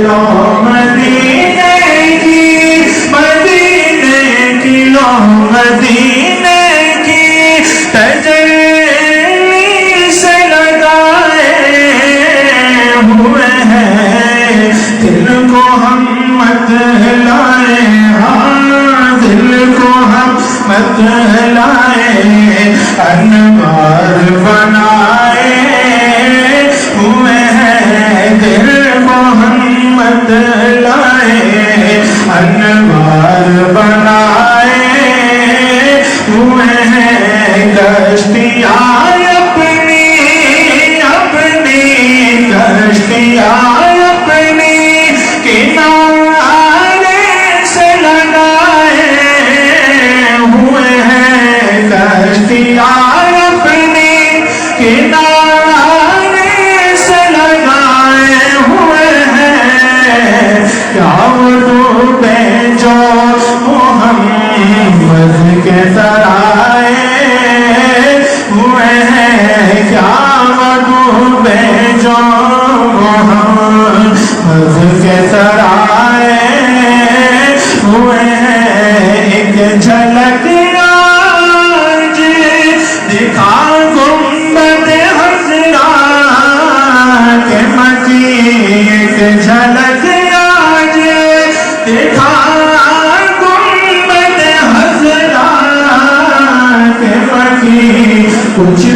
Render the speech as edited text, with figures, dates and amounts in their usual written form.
لو مدینے کی، مدینے کی لو مدینے کی تجلی سے لگائے ہوئے ہیں، دل کو ہم مت لائے، ہاں دل کو ہم مت لائے، انوار بنائے ہوئے ہیں، دل کو ہم مت لائے، انوار بنائے ہوئے ہیں، کشتیاں اپنی اپنی کشتیاں اپنی کنارے سے لگائے ہوئے ہیں، کشتیاں اپنی کنارے سے لگائے ہوئے ہیں، کیا وہ ڈوبے جو محمد کے سرائے ہوئے ہیں، کیا وہ ڈوبے جو محمد کے سرائے ہوئے ہیں، ایک جھلک آج دکھا گنبد خضرا کے مکی، ایک جھلک آج دکھا گنبد خضرا کے مکی، کچھ